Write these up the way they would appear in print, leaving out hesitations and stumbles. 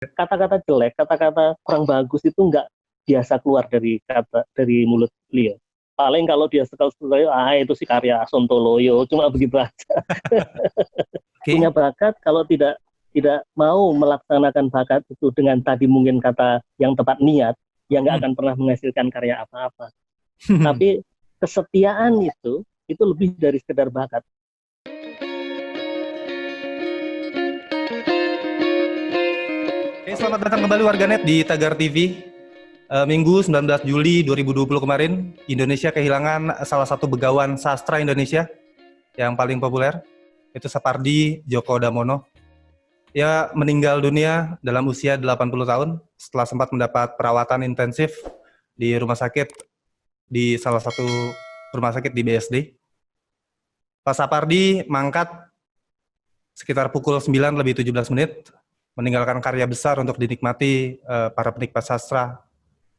kata-kata jelek, kata-kata kurang bagus itu nggak biasa keluar dari mulut beliau. Paling kalau dia sekali-sekali, itu si karya Sontoloyo, cuma begitu aja. Punya Oke. bakat, kalau tidak mau melaksanakan bakat itu dengan tadi mungkin kata yang tepat niat, ya nggak Hmm. akan pernah menghasilkan karya apa-apa. Tapi kesetiaan itu lebih dari sekedar bakat. Oke, selamat datang kembali warganet di Tagar TV. Minggu 19 Juli 2020 kemarin, Indonesia kehilangan salah satu begawan sastra Indonesia yang paling populer, itu Sapardi Djoko Damono. Ia meninggal dunia dalam usia 80 tahun setelah sempat mendapat perawatan intensif di rumah sakit, di salah satu rumah sakit di BSD. Pak Sapardi mangkat sekitar pukul 9 lebih 17 menit, meninggalkan karya besar untuk dinikmati para penikmat sastra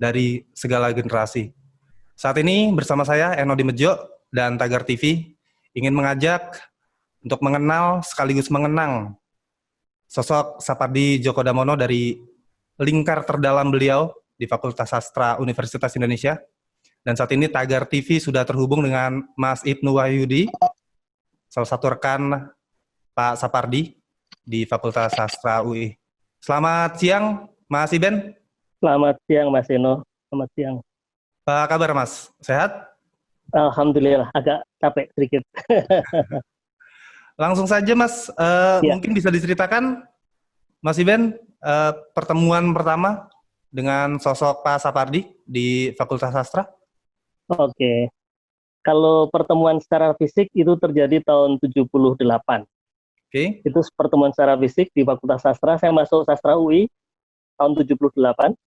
dari segala generasi. Saat ini bersama saya Eno Dimejo dan Tagar TV ingin mengajak untuk mengenal sekaligus mengenang sosok Sapardi Djoko Damono dari lingkar terdalam beliau di Fakultas Sastra Universitas Indonesia. Dan saat ini Tagar TV sudah terhubung dengan Mas Ibnu Wahyudi, salah satu rekan Pak Sapardi di Fakultas Sastra UI. Selamat siang, Mas Iben. Selamat siang Mas Eno, selamat siang. Apa kabar Mas? Sehat? Alhamdulillah, agak capek sedikit. Langsung saja Mas, Ya, mungkin bisa diceritakan Mas Iben pertemuan pertama dengan sosok Pak Sapardi di Fakultas Sastra? oke. Kalau pertemuan secara fisik itu terjadi tahun 78. Oke. Itu pertemuan secara fisik di Fakultas Sastra. Saya masuk Sastra UI tahun 78.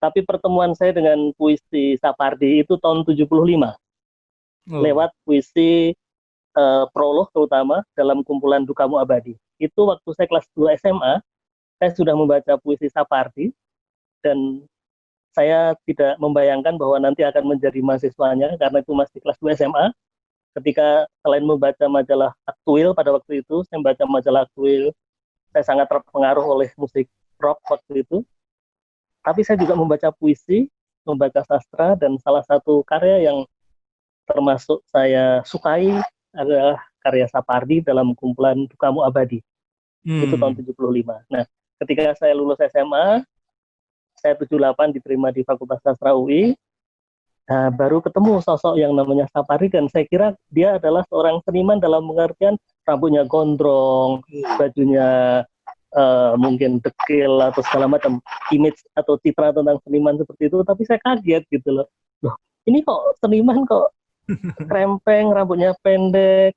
Tapi pertemuan saya dengan puisi Sapardi itu tahun 75. Oh. Lewat puisi prolog terutama dalam kumpulan Dukamu Abadi. Itu waktu saya kelas 2 SMA, saya sudah membaca puisi Sapardi dan saya tidak membayangkan bahwa nanti akan menjadi mahasiswanya karena itu masih kelas 2 SMA. Ketika selain membaca majalah Aktuil pada waktu itu, saya membaca majalah Aktuil, saya sangat terpengaruh oleh musik rock waktu itu. Tapi saya juga membaca puisi, membaca sastra, dan salah satu karya yang termasuk saya sukai adalah karya Sapardi dalam kumpulan Dukamu Abadi. Itu tahun 75. Nah, ketika saya lulus SMA, saya 78 diterima di Fakultas Sastra UI. Nah, baru ketemu sosok yang namanya Sapardi dan saya kira dia adalah seorang seniman dalam pengertian rambutnya gondrong, bajunya mungkin dekil atau segala macam image atau citra tentang seniman seperti itu. Tapi saya kaget gitu loh. Loh, ini kok seniman kok krempeng, rambutnya pendek,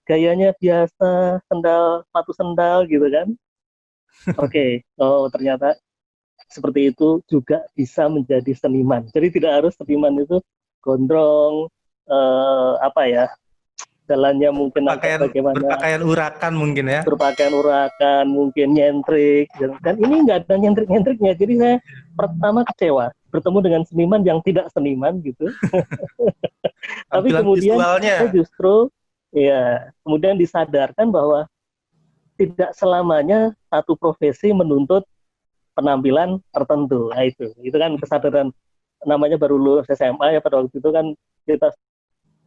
gayanya biasa, sepatu sendal gitu kan. Oke, oh ternyata seperti itu juga bisa menjadi seniman. Jadi tidak harus seniman itu gondrong, apa ya, jalannya mungkin agak bagaimana, Berpakaian urakan mungkin ya. berpakaian urakan, mungkin nyentrik. Dan ini nggak ada nyentrik-nyentriknya. Jadi saya pertama kecewa bertemu dengan seniman yang tidak seniman gitu. Tapi Tampilan kemudian saya visualnya. justru ya kemudian disadarkan bahwa tidak selamanya satu profesi menuntut penampilan tertentu. Nah, itu kan kesadaran, namanya baru lulus SMA ya pada waktu itu kan kita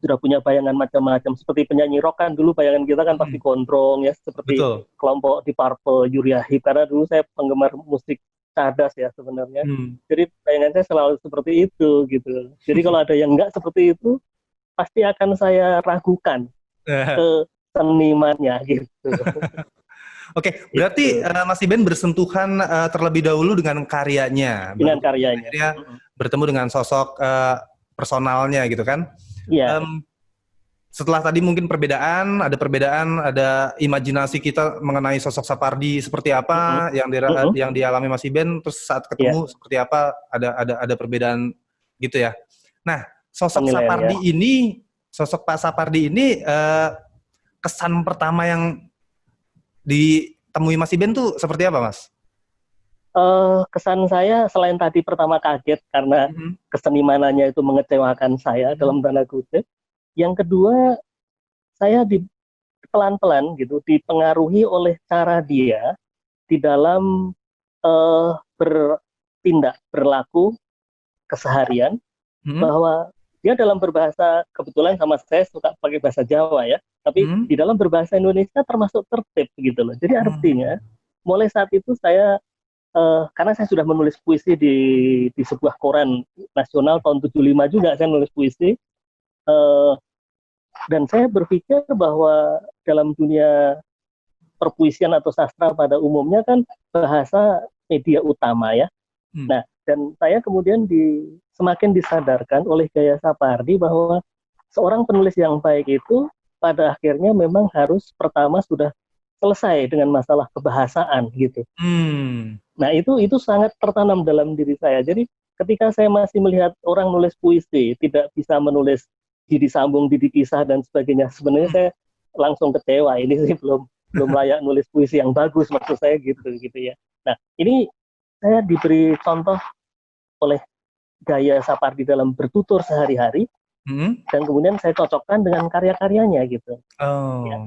sudah punya bayangan macam-macam. Seperti penyanyi rock kan dulu bayangan kita kan pasti gondrong ya, seperti Betul. kelompok di Purple, Uriah Heep, karena dulu saya penggemar musik cadas ya sebenarnya. Jadi bayangan saya selalu seperti itu gitu. Jadi kalau ada yang enggak seperti itu, pasti akan saya ragukan ke senimannya gitu. Oke, berarti Itu Mas Iben bersentuhan terlebih dahulu dengan karyanya, baru dengan kemudian karyanya. akhirnya bertemu dengan sosok personalnya gitu kan. Iya. Em, Setelah tadi mungkin ada perbedaan, ada imajinasi kita mengenai sosok Sapardi seperti apa yang dialami Mas Iben, terus saat Iya, ketemu seperti apa, ada perbedaan gitu ya. Nah, penilaian ya. sosok Pak Sapardi ini kesan pertama yang ditemui Mas Iben tuh seperti apa, Mas? Kesan saya selain tadi pertama kaget karena kesenimanannya itu mengecewakan saya dalam tanda kutip. Yang kedua, saya pelan-pelan gitu dipengaruhi oleh cara dia di dalam bertindak, berlaku keseharian, bahwa dia dalam berbahasa, kebetulan sama saya suka pakai bahasa Jawa ya, tapi di dalam berbahasa Indonesia termasuk tertib gitu loh. Jadi artinya mulai saat itu saya karena saya sudah menulis puisi di sebuah koran nasional tahun 75 juga saya nulis puisi, dan saya berpikir bahwa dalam dunia perpuisian atau sastra pada umumnya kan bahasa media utama ya. Nah, dan saya kemudian semakin disadarkan oleh Gaya Sapardi bahwa seorang penulis yang baik itu pada akhirnya memang harus pertama sudah selesai dengan masalah kebahasaan gitu. Nah, itu sangat tertanam dalam diri saya. Jadi ketika saya masih melihat orang nulis puisi tidak bisa menulis Didi Sambung, Didi Kisah dan sebagainya, sebenarnya saya langsung kecewa. Ini sih belum layak nulis puisi yang bagus, maksud saya gitu ya. Nah, ini saya diberi contoh oleh Gaya Sapardi dalam bertutur sehari-hari, dan kemudian saya cocokkan dengan karya-karyanya gitu. Ya.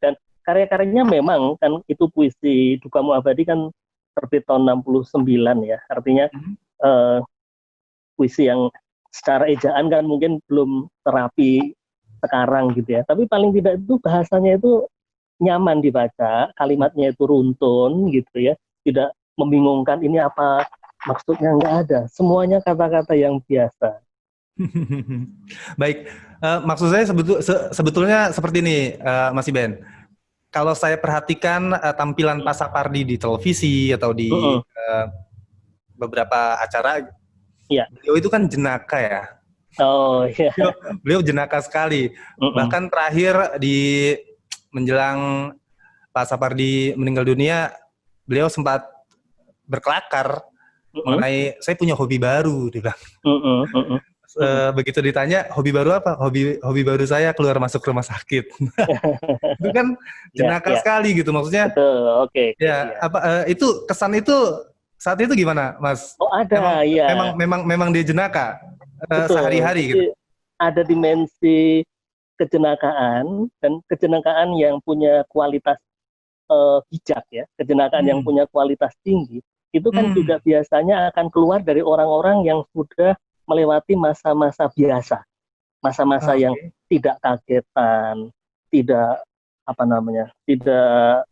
Dan karya-karyanya memang kan itu puisi Dukamu Abadi kan terbit tahun 69 ya, artinya puisi yang secara ejaan kan mungkin belum terapi sekarang gitu ya, tapi paling tidak itu bahasanya itu nyaman dibaca, kalimatnya itu runtun gitu ya, tidak membingungkan ini apa maksudnya, nggak ada, semuanya kata-kata yang biasa. Baik, maksud saya sebetulnya seperti ini, Mas Iben. Kalau saya perhatikan tampilan Pak Sapardi di televisi atau di beberapa acara, beliau itu kan jenaka ya. Oh iya. Beliau jenaka sekali. Bahkan terakhir di menjelang Pak Sapardi meninggal dunia, beliau sempat berkelakar mengenai saya punya hobi baru, dia bilang. Begitu ditanya hobi baru apa, hobi baru saya keluar masuk rumah sakit. Itu kan jenaka sekali gitu, maksudnya. Oke. Ya, itu kesan itu saat itu gimana, Mas? Oh ada, memang dia jenaka sehari-hari gitu. Ada dimensi kejenakaan, dan kejenakaan yang punya kualitas bijak ya, kejenakaan yang punya kualitas tinggi, itu kan juga biasanya akan keluar dari orang-orang yang sudah melewati masa-masa biasa, masa-masa yang tidak kagetan, tidak tidak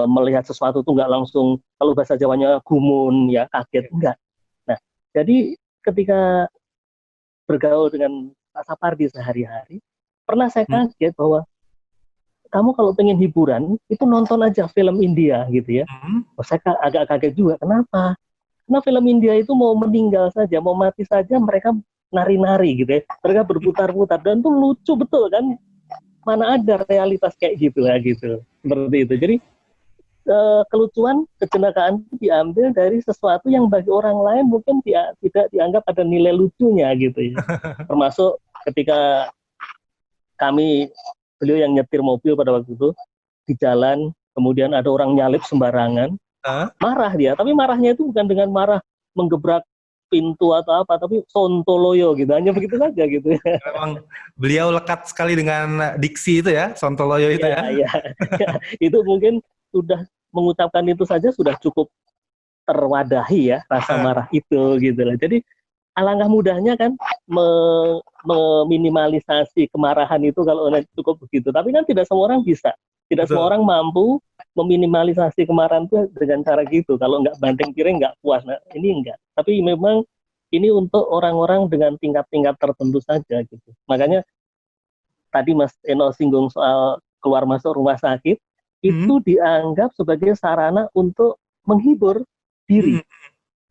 melihat sesuatu tuh nggak langsung, kalau bahasa Jawanya gumun ya, kaget, enggak. Nah, jadi ketika bergaul dengan Pak Sapardi sehari-hari, pernah saya kaget bahwa kamu kalau pengen hiburan itu nonton aja film India gitu ya. Saya agak kaget juga, kenapa? Karena film India itu mau meninggal saja, mau mati saja mereka nari-nari gitu ya, mereka berputar-putar dan tuh lucu betul kan. Mana ada realitas kayak gitu ya gitu, seperti itu. Jadi kelucuan, kejenakaan itu diambil dari sesuatu yang bagi orang lain mungkin tidak dianggap ada nilai lucunya gitu ya. Termasuk ketika beliau yang nyetir mobil pada waktu itu di jalan, kemudian ada orang nyalip sembarangan, marah dia, tapi marahnya itu bukan dengan marah menggebrak pintu atau apa, tapi sontoloyo gitu, hanya begitu saja gitu ya. Memang beliau lekat sekali dengan diksi itu ya, sontoloyo itu ya. Iya. Itu mungkin sudah mengucapkan itu saja sudah cukup terwadahi ya rasa marah itu gitu lah. Jadi alangkah mudahnya kan meminimalisasi kemarahan itu kalau cukup begitu. Tapi kan tidak semua orang bisa. Tidak semua orang mampu meminimalisasi kemarahan itu dengan cara gitu. Kalau nggak banting piring nggak puas. Nah, ini enggak. Tapi memang ini untuk orang-orang dengan tingkat-tingkat tertentu saja gitu. Makanya tadi Mas Eno singgung soal keluar masuk rumah sakit, itu dianggap sebagai sarana untuk menghibur diri.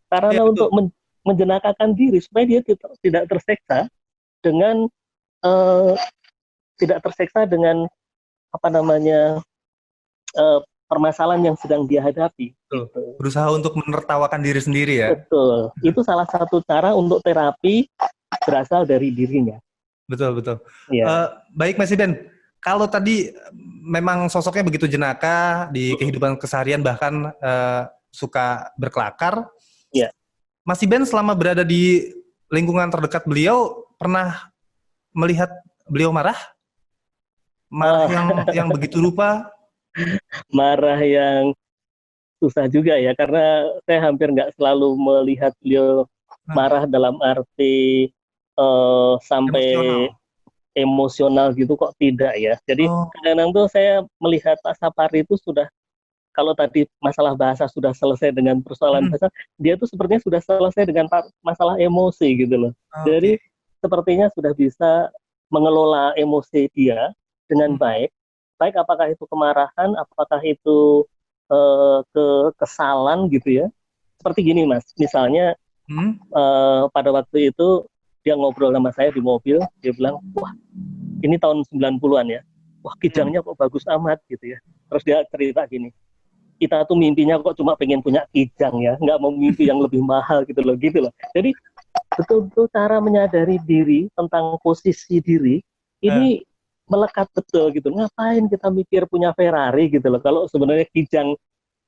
Sarana untuk menjenakakan diri supaya dia tidak terseksa dengan permasalahan yang sedang dia hadapi. Gitu. Berusaha untuk menertawakan diri sendiri ya. Betul. Itu salah satu cara untuk terapi berasal dari dirinya. Betul. Ya. Baik Mas Iben, kalau tadi memang sosoknya begitu jenaka di kehidupan keseharian, bahkan suka berkelakar. Ya. Mas Iben selama berada di lingkungan terdekat beliau pernah melihat beliau marah? Marah yang begitu rupa? Marah yang susah juga ya, karena saya hampir nggak selalu melihat beliau marah dalam arti sampai Emosional. emosional gitu, kok tidak ya. Jadi Oh. kadang-kadang tuh saya melihat Pak Sapardi itu sudah, kalau tadi masalah bahasa sudah selesai dengan persoalan Mm-mm. bahasa, dia tuh sepertinya sudah selesai dengan masalah emosi gitu loh. Oke. Jadi sepertinya sudah bisa mengelola emosi dia dengan Hmm. baik. Baik apakah itu kemarahan, apakah itu kekesalan gitu ya. Seperti gini Mas, misalnya Hmm. pada waktu itu dia ngobrol sama saya di mobil, dia bilang, wah ini tahun 90-an ya, wah Hmm. kijangnya kok bagus amat gitu ya. Terus dia cerita gini, kita tuh mimpinya kok cuma pengen punya kijang ya, nggak mau mimpi yang lebih mahal gitu loh, gitu loh. Jadi betul-betul cara menyadari diri tentang posisi diri Eh, ini melekat betul gitu. Ngapain kita mikir punya Ferrari gitu loh, kalau sebenarnya kijang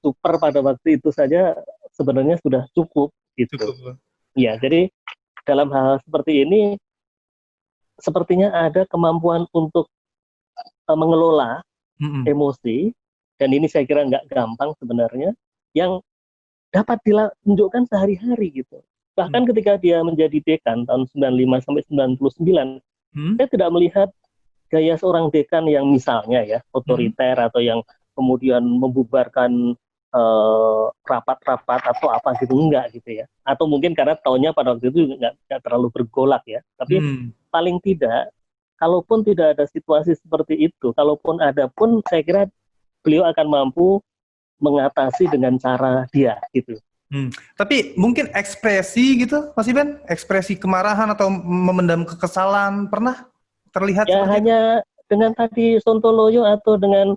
super pada waktu itu saja sebenarnya sudah cukup gitu. cukup. Ya, jadi dalam hal seperti ini sepertinya ada kemampuan untuk mengelola Mm-mm. emosi, dan ini saya kira nggak gampang sebenarnya, yang dapat ditunjukkan sehari-hari gitu. Hmm. Bahkan ketika dia menjadi dekan tahun 95 sampai 99, Hmm. saya tidak melihat gaya seorang dekan yang misalnya ya Hmm. otoriter, atau yang kemudian membubarkan rapat-rapat atau apa gitu, enggak gitu ya. Atau mungkin karena tahunnya pada waktu itu nggak terlalu bergolak ya. Tapi Hmm. paling tidak, kalaupun tidak ada situasi seperti itu, kalaupun ada pun, saya kira beliau akan mampu mengatasi dengan cara dia gitu. Hmm. Tapi mungkin ekspresi gitu, Mas Iben, ekspresi kemarahan atau memendam kekesalan pernah terlihat Ya seperti itu? hanya dengan tadi Sontoloyo, atau dengan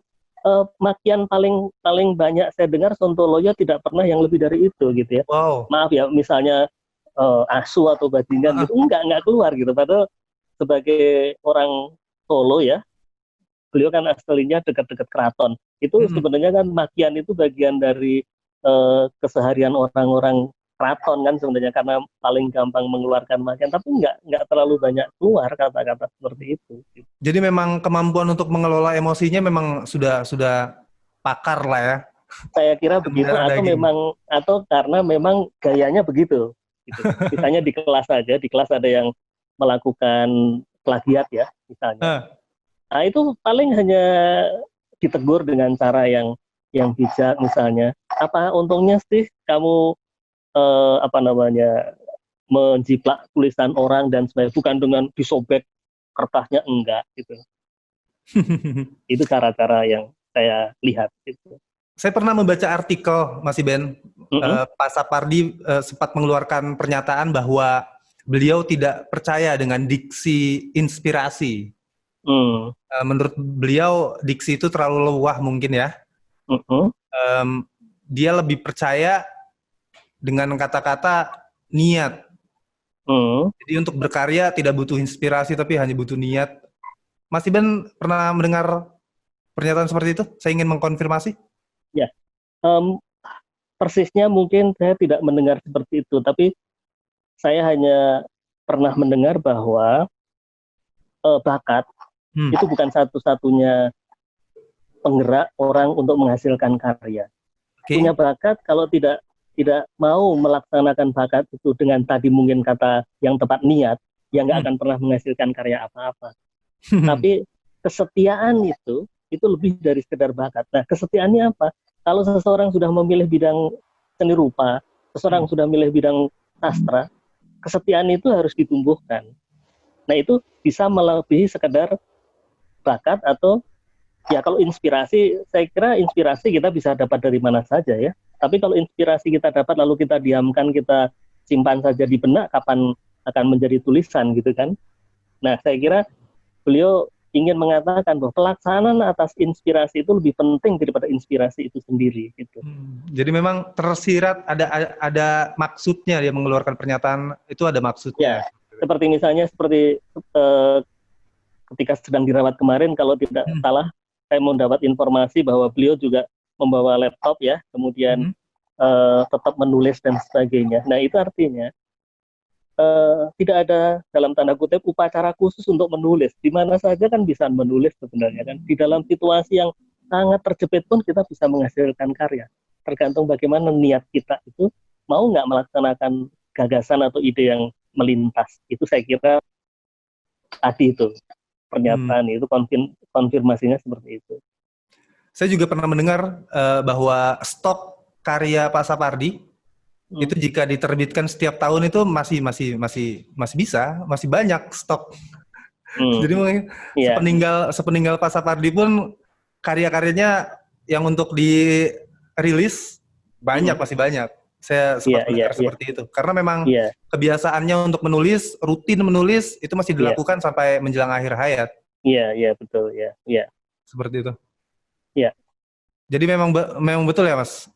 makian paling paling banyak saya dengar, Sontoloyo tidak pernah yang lebih dari itu gitu ya. Wow. Maaf ya, misalnya asu atau bajingan Ah, gitu, enggak keluar gitu. Padahal sebagai orang Solo ya, beliau kan aslinya dekat-dekat keraton. Itu mm, sebenarnya kan makian itu bagian dari keseharian orang-orang keraton kan sebenarnya, karena paling gampang mengeluarkan makian, tapi nggak terlalu banyak keluar kata-kata seperti itu. jadi memang kemampuan untuk mengelola emosinya memang sudah pakar lah ya, Saya kira sudah begitu, mendarah atau daging. memang, atau karena memang gayanya begitu gitu. Misalnya di kelas saja, di kelas ada yang melakukan plagiat ya misalnya, Ah, nah itu paling hanya ditegur dengan cara yang bijak, misalnya, apa untungnya sih kamu apa namanya, menjiplak tulisan orang dan sebagainya, bukan dengan disobek kertasnya, enggak gitu. Itu cara-cara yang saya lihat gitu. Saya pernah membaca artikel, Mas Iben, Mm -mm. Pak Sapardi sempat mengeluarkan pernyataan bahwa beliau tidak percaya dengan diksi inspirasi. Mm Menurut beliau diksi itu terlalu luah mungkin ya. -mm. Em, Dia lebih percaya dengan kata-kata niat. Mm. Jadi untuk berkarya tidak butuh inspirasi tapi hanya butuh niat. Mas Iben pernah mendengar pernyataan seperti itu? Saya ingin mengkonfirmasi. Ya, um, persisnya mungkin saya tidak mendengar seperti itu, tapi saya hanya pernah mendengar bahwa bakat Hmm. itu bukan satu-satunya penggerak orang untuk menghasilkan karya. Punya Oke. bakat, kalau tidak mau melaksanakan bakat itu dengan tadi mungkin kata yang tepat, niat, ya nggak Hmm. akan pernah menghasilkan karya apa-apa. Tapi kesetiaan itu lebih dari sekedar bakat. Nah, kesetiaannya apa? Kalau seseorang sudah memilih bidang seni rupa, seseorang Hmm. sudah memilih bidang sastra, kesetiaan itu harus ditumbuhkan. Nah, itu bisa melebihi sekedar bakat, atau ya kalau inspirasi, saya kira inspirasi kita bisa dapat dari mana saja ya. Tapi kalau inspirasi kita dapat lalu kita diamkan, kita simpan saja di benak, kapan akan menjadi tulisan gitu kan. Nah, saya kira beliau ingin mengatakan bahwa pelaksanaan atas inspirasi itu lebih penting daripada inspirasi itu sendiri gitu. Jadi memang tersirat ada maksudnya dia mengeluarkan pernyataan itu ada Ya, maksudnya. seperti misalnya seperti ketika sedang dirawat kemarin, kalau tidak Hmm. salah saya mendapat informasi bahwa beliau juga membawa laptop ya, kemudian Hmm. tetap menulis dan sebagainya. Nah, itu artinya tidak ada dalam tanda kutip upacara khusus untuk menulis. Di mana saja kan bisa menulis sebenarnya kan. Di dalam situasi yang sangat terjepit pun kita bisa menghasilkan karya. tergantung bagaimana niat kita itu mau nggak melaksanakan gagasan atau ide yang melintas. Itu saya kira tadi itu pernyataan itu konfirmasinya seperti itu. Saya juga pernah mendengar bahwa stok karya Pak Sapardi itu jika diterbitkan setiap tahun itu masih bisa, masih banyak stok. Jadi mungkin sepeninggal Pak Sapardi pun karya-karyanya yang untuk dirilis masih banyak. Saya sempat mendengar seperti itu. Karena memang kebiasaannya untuk menulis, rutin menulis itu masih dilakukan sampai menjelang akhir hayat. Iya, betul, ya. Seperti itu. Iya. Jadi memang betul ya, Mas?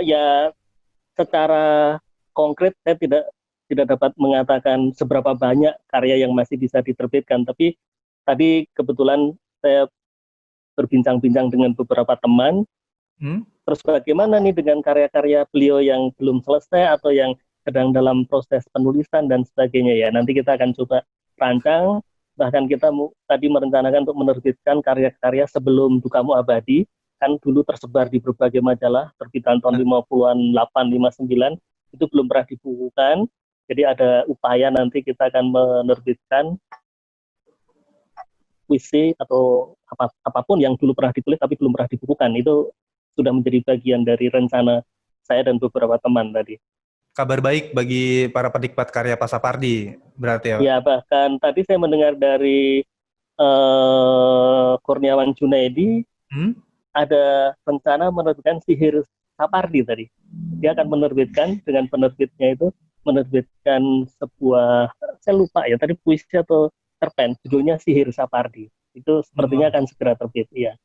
Ya, secara konkret saya tidak dapat mengatakan seberapa banyak karya yang masih bisa diterbitkan. Tapi tadi kebetulan saya berbincang-bincang dengan beberapa teman. Terus bagaimana nih dengan karya-karya beliau yang belum selesai atau yang sedang dalam proses penulisan dan sebagainya ya. Nanti kita akan coba rancang. Bahkan kita tadi merencanakan untuk menerbitkan karya-karya sebelum Dukamu Abadi, kan dulu tersebar di berbagai majalah, terbitan tahun 50-an, 59, itu belum pernah dibukukan. Jadi ada upaya nanti kita akan menerbitkan puisi atau apapun yang dulu pernah ditulis tapi belum pernah dibukukan. Itu sudah menjadi bagian dari rencana saya dan beberapa teman tadi. Kabar baik bagi para penikmat karya Pak Sapardi, berarti ya? Ya, bahkan tadi saya mendengar dari Kurniawan Junaidi, ada rencana menerbitkan Sihir Sapardi tadi. Dia akan menerbitkan, dengan penerbitnya itu, menerbitkan sebuah, saya lupa ya, tadi puisi atau cerpen, judulnya Sihir Sapardi. Itu sepertinya akan segera terbit, ya.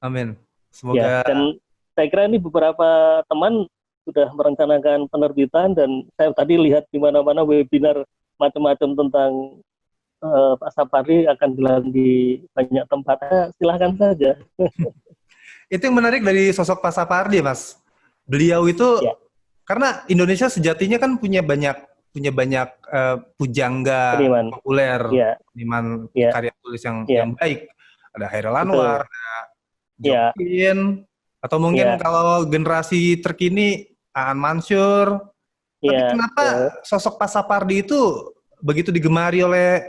Amin. Semoga... Ya, dan saya kira ini beberapa teman sudah merencanakan penerbitan dan saya tadi lihat di mana-mana webinar macam-macam tentang Pak Sapardi akan dilakukan di banyak tempat. Silahkan saja. Itu yang menarik dari sosok Pak Sapardi, Mas. Beliau itu karena Indonesia sejatinya kan punya banyak pujangga populer, seniman karya tulis yang baik. Ada Hairil Anwar, ada Jokin, atau mungkin kalau generasi terkini Aan Mansur. Tapi kenapa sosok Pak Sapardi itu begitu digemari oleh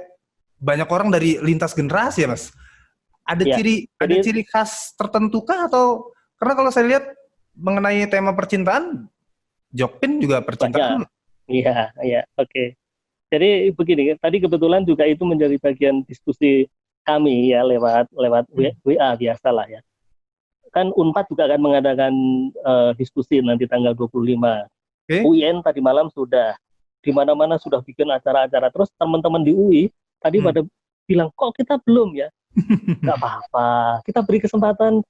banyak orang dari lintas generasi ya, Mas? Ada ciri khas tertentu kah atau karena kalau saya lihat mengenai tema percintaan, Jokpin juga percintaan. Iya, oke. Jadi begini, tadi kebetulan juga itu menjadi bagian diskusi kami ya lewat WA biasalah ya. Kan Unpad juga akan mengadakan diskusi nanti tanggal 25. UIN tadi malam sudah, di mana-mana sudah bikin acara-acara. Terus teman-teman di UI tadi pada bilang, kok kita belum ya? Nggak apa-apa, kita beri kesempatan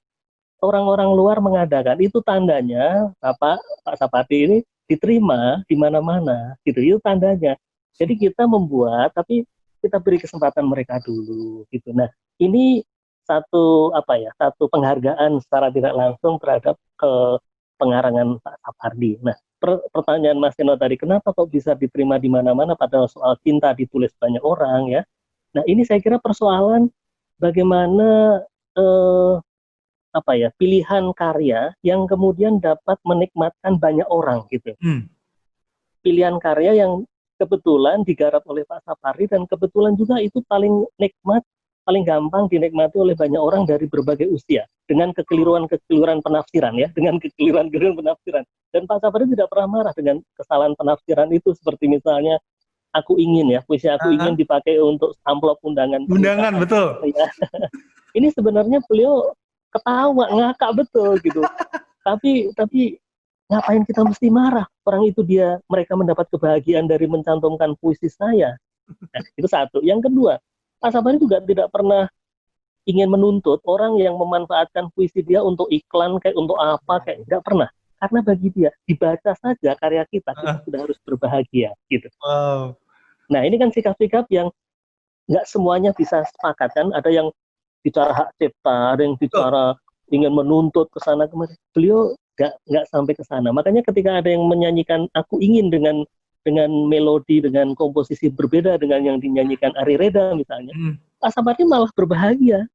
orang-orang luar mengadakan. Itu tandanya Pak Sapardi ini diterima di mana-mana. Gitu, itu tandanya. Jadi kita membuat, tapi kita beri kesempatan mereka dulu. Gitu. Nah, ini satu penghargaan secara tidak langsung terhadap pengarangan Pak Sapardi. Nah, pertanyaan Mas Tino tadi, kenapa kok bisa diterima di mana-mana padahal soal cinta ditulis banyak orang ya? Nah, ini saya kira persoalan bagaimana pilihan karya yang kemudian dapat menikmatkan banyak orang gitu. Pilihan karya yang kebetulan digarap oleh Pak Sapardi dan kebetulan juga itu paling nikmat, paling gampang dinikmati oleh banyak orang dari berbagai usia dengan kekeliruan penafsiran ya, dengan kekeliruan penafsiran. Dan Pak Sapardi tidak pernah marah dengan kesalahan penafsiran itu, seperti misalnya Aku Ingin ya, puisi Aku Ingin dipakai untuk amplop undangan. Undangan, betul. Ya. Ini sebenarnya beliau ketawa, ngakak betul gitu. tapi ngapain kita mesti marah? Orang itu mereka mendapat kebahagiaan dari mencantumkan puisi saya. Nah, itu satu. Yang kedua, Pak Sapardi juga tidak pernah ingin menuntut orang yang memanfaatkan puisi dia untuk iklan, kayak untuk apa, kayak nggak pernah. Karena bagi dia, dibaca saja karya kita sudah harus berbahagia, gitu. Wow. Nah, ini kan sikap-sikap yang nggak semuanya bisa sepakat, kan? Ada yang bicara hak cipta, ada yang bicara ingin menuntut ke sana kemari. Beliau nggak sampai ke sana. Makanya ketika ada yang menyanyikan Aku Ingin dengan melodi, dengan komposisi berbeda dengan yang dinyanyikan Ari Reda misalnya, Pak Sapardi malah berbahagia.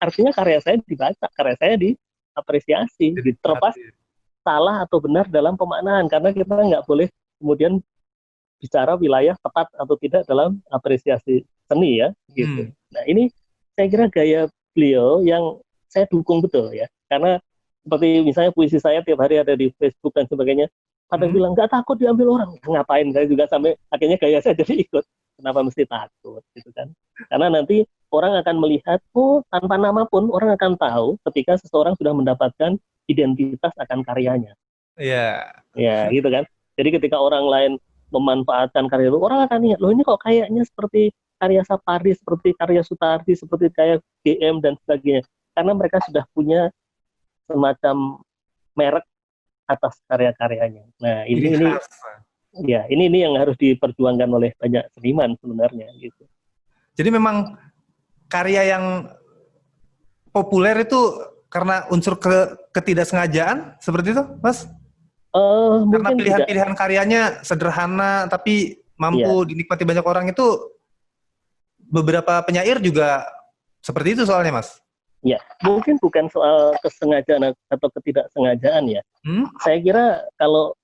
Artinya karya saya dibaca, karya saya diapresiasi. Terlepas salah atau benar dalam pemaknaan, karena kita nggak boleh kemudian bicara wilayah tepat atau tidak dalam apresiasi seni ya gitu. Nah ini saya kira gaya beliau yang saya dukung betul ya, karena seperti misalnya puisi saya tiap hari ada di Facebook dan sebagainya, pada bilang nggak takut diambil orang, ngapain, saya juga sampai akhirnya gaya saya jadi ikut, kenapa mesti takut gitu kan, karena nanti orang akan melihat, oh tanpa nama pun orang akan tahu ketika seseorang sudah mendapatkan identitas akan karyanya. Iya. Ya gitu kan, jadi ketika orang lain memanfaatkan karya itu, orang akan lihat, loh ini kok kayaknya seperti karya Sapardi, seperti karya Sutardi, seperti karya GM dan sebagainya, karena mereka sudah punya semacam merek atas karya-karyanya. Nah ini ya ini yang harus diperjuangkan oleh banyak seniman sebenarnya gitu. Jadi memang karya yang populer itu karena unsur ketidaksengajaan seperti itu, Mas? Karena pilihan-pilihan karyanya sederhana tapi mampu dinikmati banyak orang, itu beberapa penyair juga seperti itu soalnya, Mas. Ya, mungkin bukan soal kesengajaan atau ketidaksengajaan ya. Saya kira kalau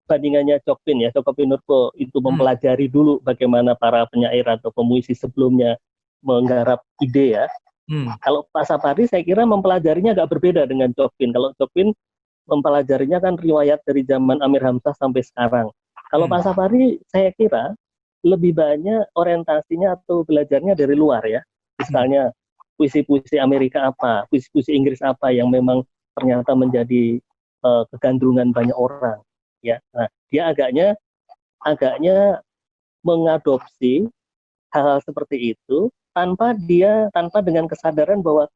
bandingannya Chopin ya, Chopin Nurko itu mempelajari dulu bagaimana para penyair atau pemuisi sebelumnya menggarap ide ya. Kalau Pak Sapardi saya kira mempelajarinya agak berbeda dengan Chopin. Kalau Chopin mempelajarinya kan riwayat dari zaman Amir Hamzah sampai sekarang. Kalau Pak Sapardi saya kira lebih banyak orientasinya atau belajarnya dari luar ya. Misalnya puisi-puisi Amerika apa, puisi-puisi Inggris apa yang memang ternyata menjadi kegandrungan banyak orang. Ya, nah, dia agaknya mengadopsi hal-hal seperti itu tanpa dengan kesadaran bahwa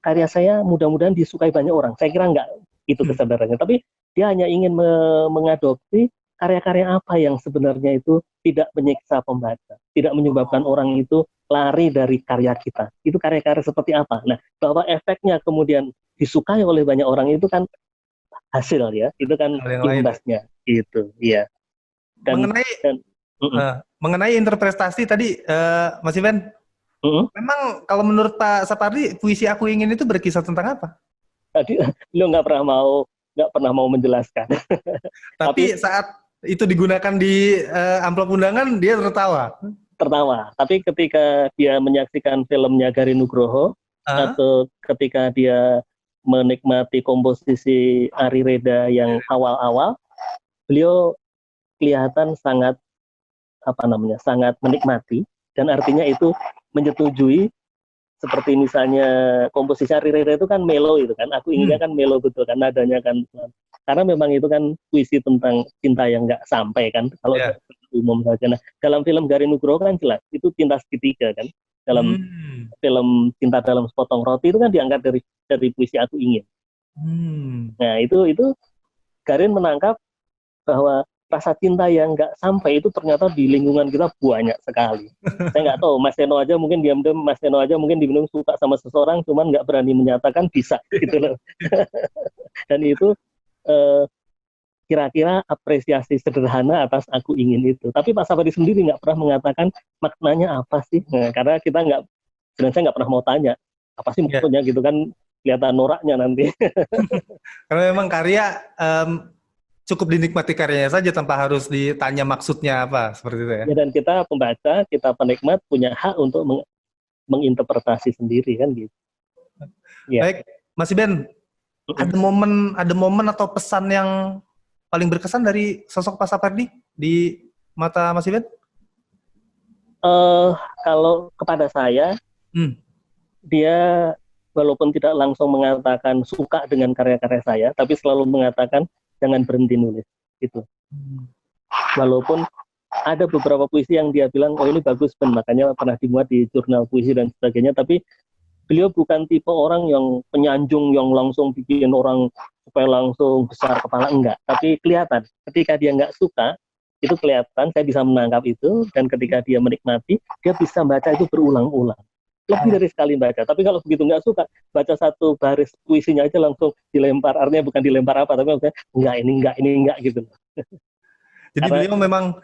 karya saya mudah-mudahan disukai banyak orang. Saya kira enggak itu kesadarannya, tapi dia hanya ingin mengadopsi karya-karya apa yang sebenarnya itu tidak menyiksa pembaca, tidak menyebabkan orang itu lari dari karya kita. Itu karya-karya seperti apa? Nah, bahwa efeknya kemudian disukai oleh banyak orang itu kan hasil ya, itu kan imbasnya gitu, iya. Mengenai interpretasi tadi, Mas Ivan, memang kalau menurut Pak Sapardi, puisi Aku Ingin itu berkisah tentang apa? Tadi lo nggak pernah mau menjelaskan. Tapi saat itu digunakan di amplop undangan, dia tertawa. Tapi ketika dia menyaksikan filmnya Gari Nugroho, atau ketika dia menikmati komposisi Ari Reda yang awal-awal, beliau kelihatan sangat sangat menikmati, dan artinya itu menyetujui. Seperti misalnya komposisi Ari Reda itu kan melo itu kan, Aku Inginnya kan melo betul kan, nadanya kan, karena memang itu kan puisi tentang cinta yang nggak sampai kan, kalau umum saja. Nah, dalam film Gari Nugroho kan jelas itu cinta segitiga kan, dalam film Cinta Dalam Sepotong Roti itu kan diangkat dari puisi Aku Ingin. Nah itu Garin menangkap bahwa rasa cinta yang nggak sampai itu ternyata di lingkungan kita banyak sekali. Saya nggak tahu, Mas Seno aja mungkin diam-diam, Mas Seno aja mungkin dibilang suka sama seseorang, cuman nggak berani menyatakan, bisa gitu loh. Dan itu kira-kira apresiasi sederhana atas Aku Ingin itu. Tapi Pak Sapardi sendiri nggak pernah mengatakan maknanya apa sih, karena kita saya nggak pernah mau tanya apa sih maksudnya gitu kan, kelihatan noraknya nanti. Karena memang karya cukup dinikmati karyanya saja tanpa harus ditanya maksudnya apa, seperti itu ya. Dan kita pembaca, kita penikmat punya hak untuk menginterpretasi sendiri kan gitu. Baik, Mas Iben, ada momen atau pesan yang paling berkesan dari sosok Pak Sapardi di mata Mas Iben? Kalau kepada saya, dia walaupun tidak langsung mengatakan suka dengan karya-karya saya, tapi selalu mengatakan jangan berhenti nulis gitu. Walaupun ada beberapa puisi yang dia bilang, oh ini bagus Ben, makanya pernah dimuat di jurnal puisi dan sebagainya, tapi beliau bukan tipe orang yang penyanjung yang langsung bikin orang supaya langsung besar kepala, enggak. Tapi kelihatan ketika dia nggak suka, itu kelihatan, saya bisa menangkap itu, dan ketika dia menikmati, dia bisa baca itu berulang-ulang. Lebih dari sekali baca. Tapi kalau begitu nggak suka, baca satu baris puisinya aja langsung dilempar. Artinya bukan dilempar apa, tapi maksudnya enggak gitu. Jadi beliau memang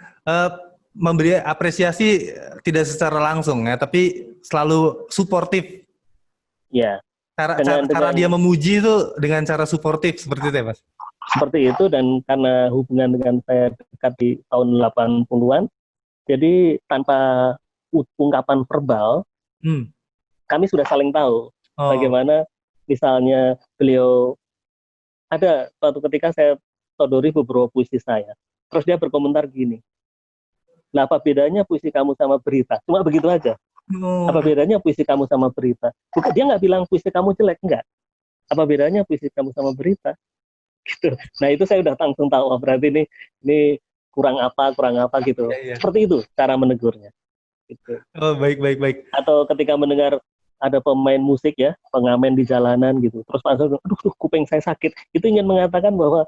memberi apresiasi tidak secara langsung ya, tapi selalu suportif. Ya, Cara dia memuji itu dengan cara suportif seperti itu ya, Mas? Seperti itu, dan karena hubungan dengan saya dekat di tahun 80-an, jadi tanpa ungkapan verbal, kami sudah saling tahu bagaimana misalnya beliau ada suatu ketika saya sodori beberapa puisi saya, terus dia berkomentar gini, nah apa bedanya puisi kamu sama berita? Cuma begitu aja. Apa bedanya puisi kamu sama berita? Dia nggak bilang puisi kamu jelek, enggak. Apa bedanya puisi kamu sama berita? Gitu. Nah itu saya udah langsung tahu, oh, berarti ini kurang apa gitu. Ya. Seperti itu cara menegurnya. Gitu. Oh, baik. Atau ketika mendengar ada pemain musik ya, pengamen di jalanan gitu, terus langsung, aduh kuping saya sakit. Itu ingin mengatakan bahwa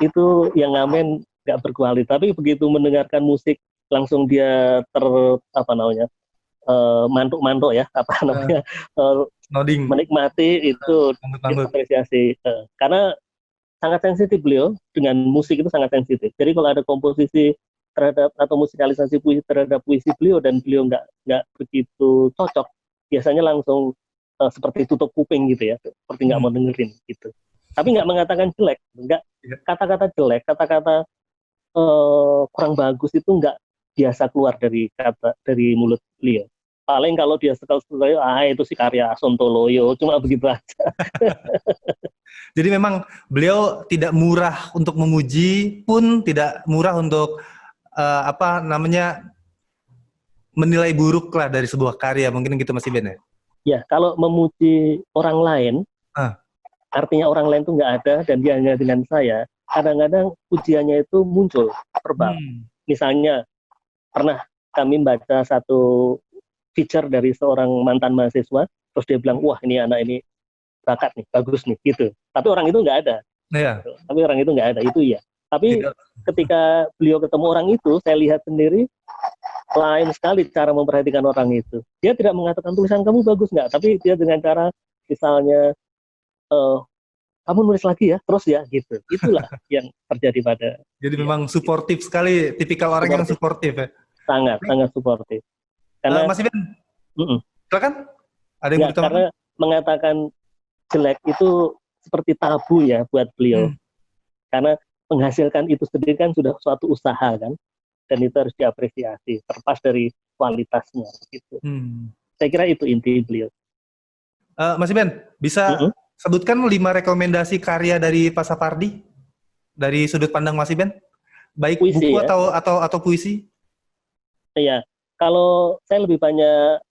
itu yang ngamen nggak berkualitas. Tapi begitu mendengarkan musik langsung dia mantuk-mantuk ya, menikmati itu apresiasi. Karena sangat sensitif beliau dengan musik, itu sangat sensitif. Jadi kalau ada komposisi terhadap atau musikalisasi puisi terhadap puisi beliau dan beliau nggak begitu cocok, biasanya langsung seperti tutup kuping gitu ya, seperti nggak mau dengerin gitu. Tapi nggak mengatakan jelek, nggak, kata-kata jelek, kata-kata kurang bagus itu nggak biasa keluar dari mulut beliau. Paling kalau dia sekali-sekali, itu si karya Sontoloyo, cuma begitu aja. Jadi memang beliau tidak murah untuk memuji, pun tidak murah untuk menilai buruk lah dari sebuah karya, mungkin gitu Mas Iben ya? Ya, kalau memuji orang lain, artinya orang lain itu nggak ada dan dia hanya dengan saya, kadang-kadang pujiannya itu muncul verbal. Misalnya, pernah kami baca satu feature dari seorang mantan mahasiswa, terus dia bilang, wah ini anak ini bakat nih, bagus nih, gitu. Tapi orang itu nggak ada. Iya. Tapi orang itu nggak ada, itu ya. Tapi ketika beliau ketemu orang itu, saya lihat sendiri, lain sekali cara memperhatikan orang itu. Dia tidak mengatakan tulisan kamu bagus nggak, tapi dia dengan cara misalnya, kamu nulis lagi ya, terus ya, gitu. Itulah yang terjadi pada. Jadi memang suportif sekali, tipikal orang yang suportif ya? Sangat suportif. Karena, Mas Iben, silakan. Ada yang mau karena mengatakan jelek itu seperti tabu ya buat beliau. Karena menghasilkan itu sendiri kan sudah suatu usaha kan, dan itu harus diapresiasi terlepas dari kualitasnya gitu. Saya kira itu inti beliau. Mas Iben, bisa sebutkan 5 rekomendasi karya dari Pak Sapardi dari sudut pandang Mas Iben, baik puisi, buku ya? atau puisi? Iya, kalau saya lebih banyak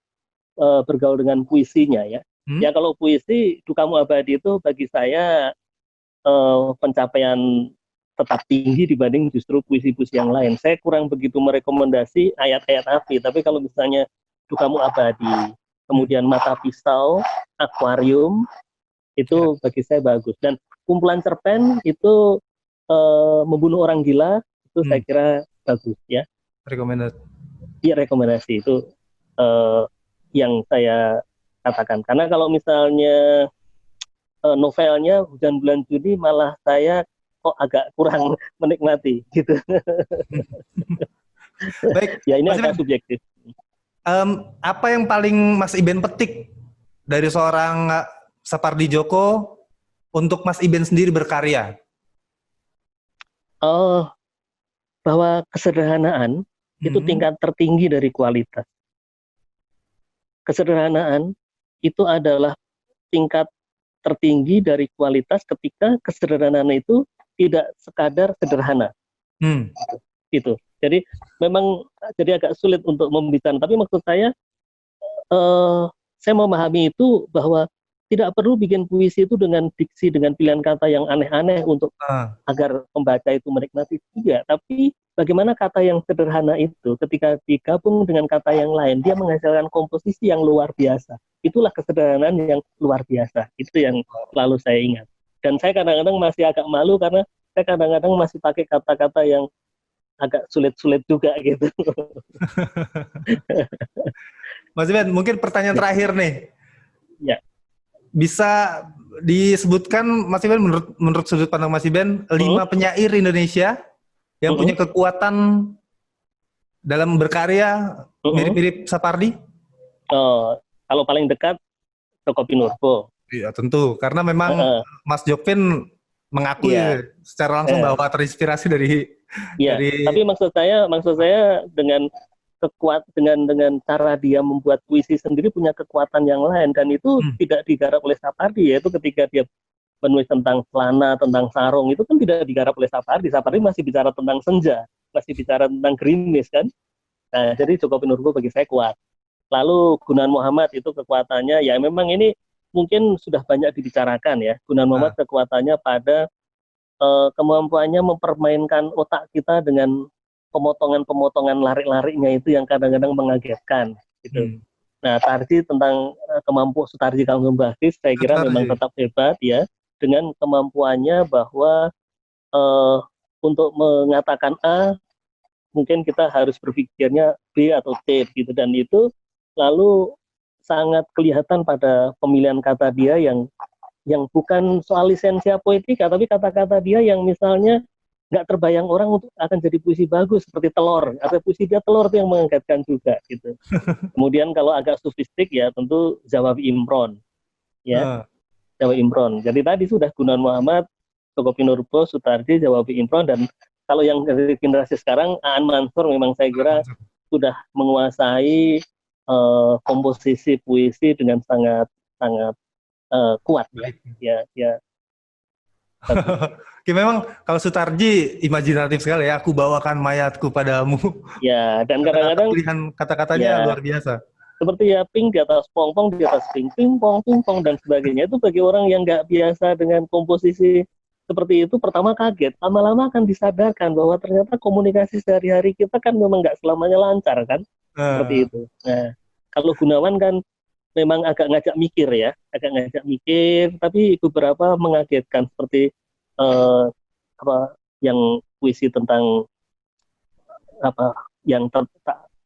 bergaul dengan puisinya ya. Ya kalau puisi Dukamu Abadi itu bagi saya pencapaian tetap tinggi dibanding justru puisi-puisi yang lain. Saya kurang begitu merekomendasi ayat-ayat api, tapi kalau misalnya Dukamu Abadi, kemudian Mata Pisau, Akuarium, itu bagi saya bagus. Dan kumpulan cerpen itu Membunuh Orang Gila, itu saya kira bagus ya. Rekomendasi itu yang saya katakan. Karena kalau misalnya novelnya Hujan Bulan Juni malah saya kok agak kurang menikmati gitu. Baik. Ya ini agak subjektif. Apa yang paling Mas Iben petik dari seorang Sapardi Djoko untuk Mas Iben sendiri berkarya? Bahwa kesederhanaan itu tingkat tertinggi dari kualitas. Kesederhanaan itu adalah tingkat tertinggi dari kualitas ketika kesederhanaan itu tidak sekadar sederhana. Itu. Jadi memang jadi agak sulit untuk membicarakan. Tapi maksud saya memahami itu bahwa tidak perlu bikin puisi itu dengan diksi, dengan pilihan kata yang aneh-aneh untuk agar pembaca itu menikmati. Tidak, tapi bagaimana kata yang sederhana itu ketika digabung dengan kata yang lain, dia menghasilkan komposisi yang luar biasa. Itulah kesederhanaan yang luar biasa. Itu yang selalu saya ingat. Dan saya kadang-kadang masih agak malu karena saya kadang-kadang masih pakai kata-kata yang agak sulit-sulit juga gitu. Mas Iben, mungkin pertanyaan terakhir nih. Ya. Bisa disebutkan Mas Iben, menurut sudut pandang Mas Iben, 5 penyair Indonesia yang punya kekuatan dalam berkarya mirip-mirip Sapardi? Kalau paling dekat Joko Pinurbo. Iya tentu, karena memang Heeh, Mas Jovin mengakui iya, secara langsung eh, bahwa terinspirasi dari iya. dari Tapi maksud saya dengan cara dia membuat puisi sendiri punya kekuatan yang lain dan itu hmm, tidak digarap oleh Sapardi, yaitu ketika dia menulis tentang celana, tentang sarung itu kan tidak digarap oleh Sapardi. Sapardi masih bicara tentang senja, masih bicara tentang gerimis kan. Nah, jadi Joko Pinurbo bagi saya kuat. Lalu Gunawan Muhammad itu kekuatannya ya memang ini mungkin sudah banyak dibicarakan ya. Gunawan Muhammad ah, kekuatannya pada kemampuannya mempermainkan otak kita dengan pemotongan-pemotongan larik-lariknya itu yang kadang-kadang mengagetkan gitu. hmm. Nah, Tarji tentang kemampuan Sutarji Kangkumbakti saya kira memang Sutarji. tetap hebat ya dengan kemampuannya bahwa eh, untuk mengatakan A mungkin kita harus berpikirnya B atau C gitu dan itu lalu sangat kelihatan pada pemilihan kata dia yang bukan soal lisensia poetika tapi kata-kata dia yang misalnya nggak terbayang orang untuk akan jadi puisi bagus seperti telur atau puisi dia telur itu yang mengagetkan juga gitu. Kemudian kalau agak sofistik ya tentu Zawawi Imron ya Ah, Zawawi Imron. Jadi tadi sudah Gunawan Muhammad, Joko Pinurbo, Sutarji, Zawawi Imron dan kalau yang dari generasi sekarang Aan Mansur memang saya kira sudah menguasai komposisi puisi dengan sangat sangat kuat ya. baik. Ya, ya bagus. Oke, memang kalau Sutarji imajinatif sekali ya. Aku bawakan mayatku padamu. Ya, dan Kata-kata kadang-kadang pilihan kata-katanya ya luar biasa. seperti ya ping di atas pong-pong, di atas ping pong dan sebagainya itu bagi orang yang nggak biasa dengan komposisi seperti itu pertama kaget, lama-lama akan disadarkan bahwa ternyata komunikasi sehari-hari kita kan memang nggak selamanya lancar kan, Ah, seperti itu. Nah, kalau Gunawan kan memang agak ngajak mikir ya, agak ngajak mikir, tapi beberapa mengagetkan seperti eh, apa yang puisi tentang apa yang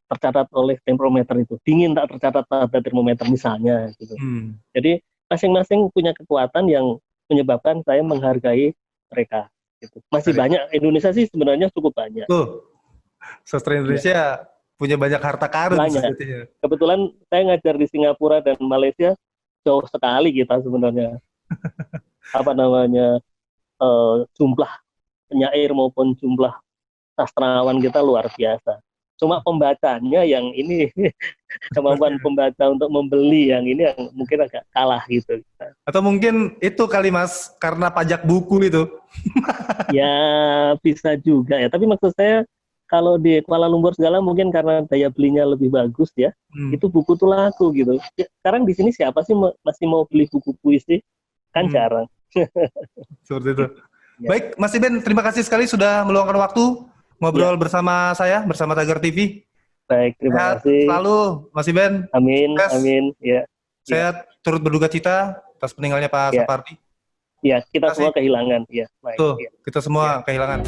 tercatat oleh temperometer itu dingin tak tercatat pada termometer misalnya gitu. hmm. Jadi masing-masing punya kekuatan yang menyebabkan saya menghargai mereka gitu. Masih Baik. banyak Indonesia sih sebenarnya cukup banyak. Tuh, sastra Iya, Indonesia punya banyak harta karun banyak. sepertinya. Kebetulan saya ngajar di Singapura dan Malaysia jauh sekali kita sebenarnya apa namanya jumlah penyair maupun jumlah sastrawan kita luar biasa. Cuma pembacanya yang ini kemampuan pembaca untuk membeli yang ini yang mungkin agak kalah gitu. Atau mungkin itu kali Mas, karena pajak buku itu. Ya bisa juga ya. Tapi maksud saya kalau di Kuala Lumpur segala mungkin karena daya belinya lebih bagus ya. Hmm. Itu buku tuh laku gitu. Ya, sekarang di sini siapa sih masih mau beli buku puisi? Kan Hmm. jarang. Seperti itu. Ya, Baik, Mas Iben, terima kasih sekali sudah meluangkan waktu ya. ngobrol bersama saya, bersama Tagar TV. Baik, terima Sehat kasih. selalu, Mas Iben. Amin, Sukses. amin. Ya, ya, Saya turut berduka cita atas meninggalnya Pak ya. Sapardi. Ya, kita Terima kasih. semua kehilangan. Ya, baik. Tuh, Ya, kita ya. semua kehilangan.